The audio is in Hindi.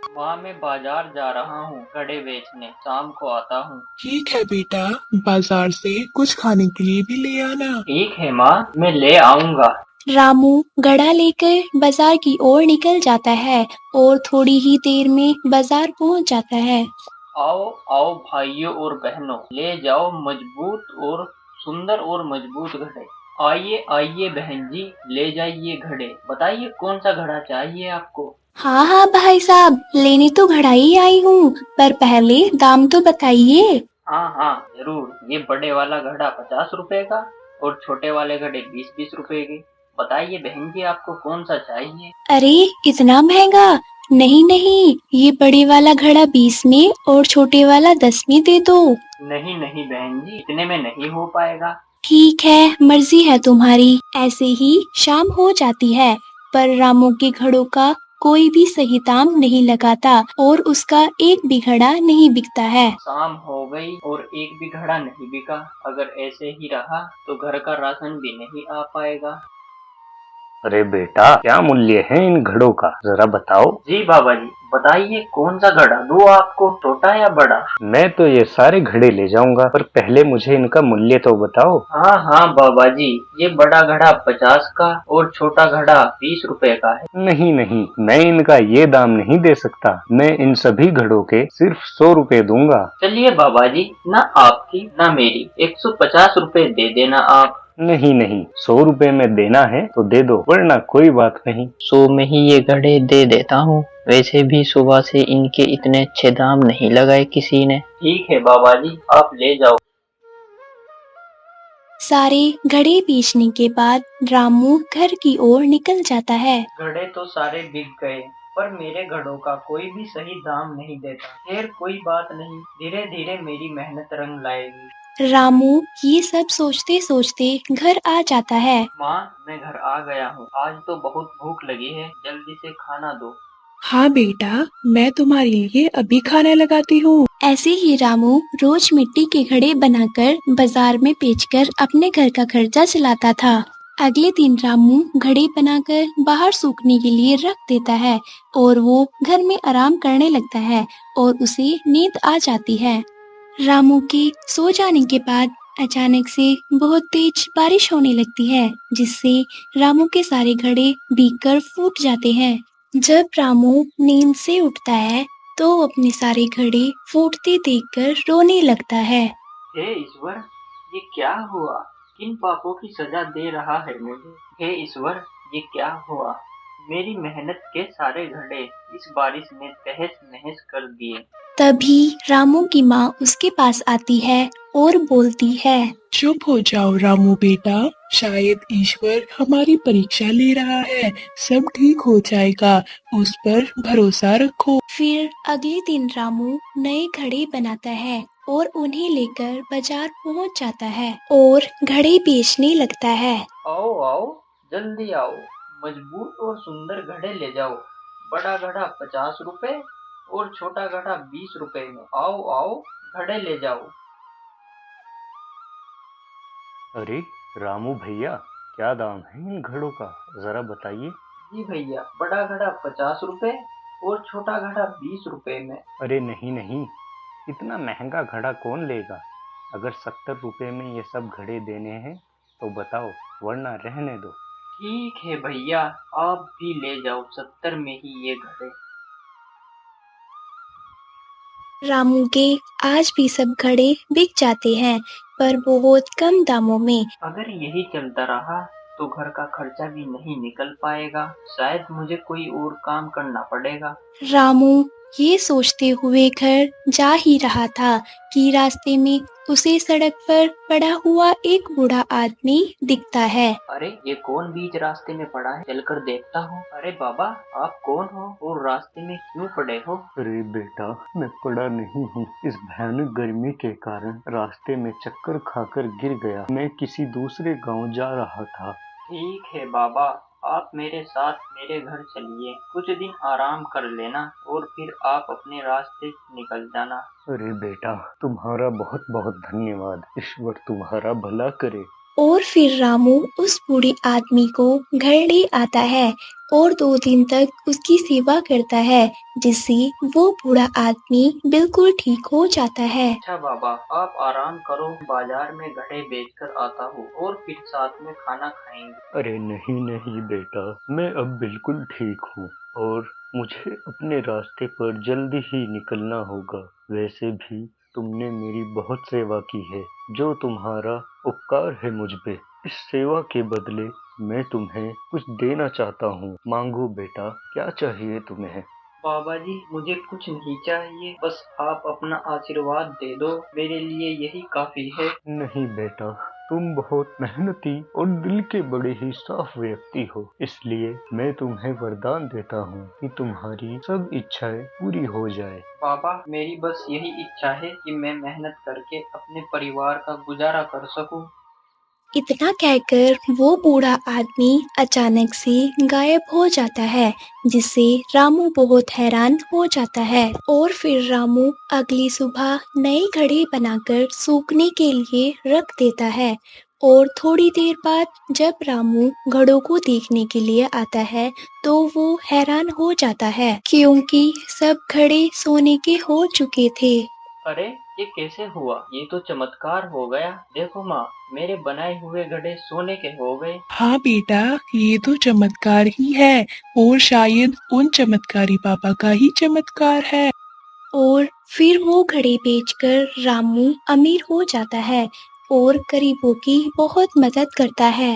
माँ मैं बाजार जा रहा हूँ घड़े बेचने, शाम को आता हूँ। ठीक है बेटा, बाजार से कुछ खाने के लिए भी ले आना। ठीक है माँ, मैं ले आऊँगा। रामू घड़ा लेकर बाजार की ओर निकल जाता है और थोड़ी ही देर में बाजार पहुंच जाता है। आओ आओ भाइयों और बहनों, ले जाओ मजबूत और सुंदर और मजबूत घड़े। आइए आइए बहन जी, ले जाइए घड़े। बताइए कौन सा घड़ा चाहिए आपको। हाँ हाँ भाई साहब, लेने तो घड़ा ही आई हूँ, पर पहले दाम तो बताइए। हाँ हाँ जरूर, ये बड़े वाला घड़ा 50 रुपए का और छोटे वाले घड़े 20-20 रुपए के। बताइए बहन जी आपको कौन सा चाहिए। अरे इतना महंगा? नहीं नहीं, ये बड़े वाला घड़ा 20 में और छोटे वाला 10 में दे दो। नहीं नहीं बहन जी, इतने में नहीं हो पाएगा। ठीक है, मर्जी है तुम्हारी। ऐसे ही शाम हो जाती है, पर रामू के घड़ों का कोई भी सही दाम नहीं लगाता और उसका एक भी घड़ा नहीं बिकता है। शाम हो गई और एक भी घड़ा नहीं बिका। अगर ऐसे ही रहा तो घर का राशन भी नहीं आ पाएगा। अरे बेटा, क्या मूल्य है इन घड़ों का, जरा बताओ। जी बाबा जी, बताइए कौन सा घड़ा दूँ आपको, छोटा या बड़ा। मैं तो ये सारे घड़े ले जाऊंगा, पर पहले मुझे इनका मूल्य तो बताओ। हाँ हाँ बाबा जी, ये बड़ा घड़ा 50 का और छोटा घड़ा 20 रुपए का है। नहीं नहीं, मैं इनका ये दाम नहीं दे सकता। मैं इन सभी घड़ों के सिर्फ 100 रुपए दूंगा। चलिए बाबा जी, ना आपकी ना मेरी, 150 रुपए दे देना आप। नहीं नहीं, 100 रुपए में देना है तो दे दो, वरना कोई बात नहीं। 100 में ही ये घड़े दे देता हूँ। वैसे भी सुबह से इनके इतने अच्छे दाम नहीं लगाए किसी ने। ठीक है बाबा जी, आप ले जाओ। सारे घड़े बेचने के बाद रामू घर की ओर निकल जाता है। घड़े तो सारे बिक गए, पर मेरे घड़ों का कोई भी सही दाम नहीं देता। खैर कोई बात नहीं, धीरे धीरे मेरी मेहनत रंग लाएगी। रामू ये सब सोचते सोचते घर आ जाता है। माँ मैं घर आ गया हूँ, आज तो बहुत भूख लगी है, जल्दी से खाना दो। हाँ बेटा, मैं तुम्हारे लिए अभी खाना लगाती हूँ। ऐसे ही रामू रोज मिट्टी के घड़े बनाकर बाजार में बेचकर अपने घर का खर्चा चलाता था। अगले दिन रामू घड़े बनाकर बाहर सूखने के लिए रख देता है और वो घर में आराम करने लगता है और उसे नींद आ जाती है। रामू के सो जाने के बाद अचानक से बहुत तेज बारिश होने लगती है, जिससे रामू के सारे घड़े भीगकर फूट जाते हैं। जब रामू नींद से उठता है तो वो अपने सारे घड़े फूटते देखकर रोने लगता है। हे ईश्वर, ये क्या हुआ? किन पापों की सजा दे रहा है मुझे? हे ईश्वर, ये क्या हुआ? मेरी मेहनत के सारे घड़े इस बारिश ने तहस नहस कर दिए। तभी रामू की माँ उसके पास आती है और बोलती है, चुप हो जाओ रामू बेटा, शायद ईश्वर हमारी परीक्षा ले रहा है। सब ठीक हो जाएगा, उस पर भरोसा रखो। फिर अगले दिन रामू नए घड़े बनाता है और उन्हें लेकर बाजार पहुंच जाता है और घड़े बेचने लगता है। आओ आओ, जल्दी आओ, मजबूत और सुंदर घड़े ले जाओ। बड़ा घड़ा 50 रुपए और छोटा घड़ा 20 रुपए में। आओ आओ, घड़े ले जाओ। अरे रामू भैया, क्या दाम है इन घड़ों का, जरा बताइए। जी भैया, बड़ा घड़ा 50 रुपए और छोटा घड़ा 20 रुपए में। अरे नहीं नहीं, इतना महंगा घड़ा कौन लेगा। अगर 70 रुपए में ये सब घड़े देने हैं तो बताओ, वरना रहने दो। ठीक है भैया, आप भी ले जाओ 70 में ही ये घड़े। रामू के आज भी सब घड़े बिक जाते हैं, पर बहुत कम दामों में। अगर यही चलता रहा तो घर का खर्चा भी नहीं निकल पाएगा। शायद मुझे कोई और काम करना पड़ेगा। रामू ये सोचते हुए घर जा ही रहा था कि रास्ते में उसे सड़क पर पड़ा हुआ एक बूढ़ा आदमी दिखता है। अरे ये कौन बीच रास्ते में पड़ा है, चलकर देखता हूँ। अरे बाबा, आप कौन हो और रास्ते में क्यों पड़े हो? अरे बेटा, मैं पड़ा नहीं हूँ। इस भयानक गर्मी के कारण रास्ते में चक्कर खाकर गिर गया। मैं किसी दूसरे गांव जा रहा था। ठीक है बाबा, आप मेरे साथ मेरे घर चलिए। कुछ दिन आराम कर लेना और फिर आप अपने रास्ते निकल जाना। अरे बेटा, तुम्हारा बहुत बहुत धन्यवाद। ईश्वर तुम्हारा भला करे। और फिर रामू उस बूढ़े आदमी को घर ले आता है और 2 दिन तक उसकी सेवा करता है, जिससे वो बूढ़ा आदमी बिल्कुल ठीक हो जाता है। अच्छा बाबा, आप आराम करो, बाजार में घड़े बेचकर आता हूँ और फिर साथ में खाना खाएंगे। अरे नहीं नहीं बेटा, मैं अब बिल्कुल ठीक हूँ और मुझे अपने रास्ते पर जल्दी ही निकलना होगा। वैसे भी तुमने मेरी बहुत सेवा की है, जो तुम्हारा उपकार है मुझ पे। इस सेवा के बदले मैं तुम्हें कुछ देना चाहता हूँ। मांगो बेटा, क्या चाहिए तुम्हें? बाबा जी, मुझे कुछ नहीं चाहिए, बस आप अपना आशीर्वाद दे दो, मेरे लिए यही काफी है। नहीं बेटा, तुम बहुत मेहनती और दिल के बड़े ही साफ व्यक्ति हो, इसलिए मैं तुम्हें वरदान देता हूँ कि तुम्हारी सब इच्छाएं पूरी हो जाए। बाबा, मेरी बस यही इच्छा है कि मैं मेहनत करके अपने परिवार का गुजारा कर सकूं। इतना कहकर वो बूढ़ा आदमी अचानक से गायब हो जाता है, जिससे रामू बहुत हैरान हो जाता है। और फिर रामू अगली सुबह नए घड़े बनाकर सूखने के लिए रख देता है। और थोड़ी देर बाद जब रामू घड़ों को देखने के लिए आता है, तो वो हैरान हो जाता है, क्योंकि सब घड़े सोने के हो चुके थे। अरे, ये कैसे हुआ? ये तो चमत्कार हो गया। देखो माँ, मेरे बनाए हुए घड़े सोने के हो गए। हाँ बेटा, ये तो चमत्कार ही है और शायद उन चमत्कारी पापा का ही चमत्कार है। और फिर वो घड़ी बेचकर रामू अमीर हो जाता है और गरीबों की बहुत मदद करता है।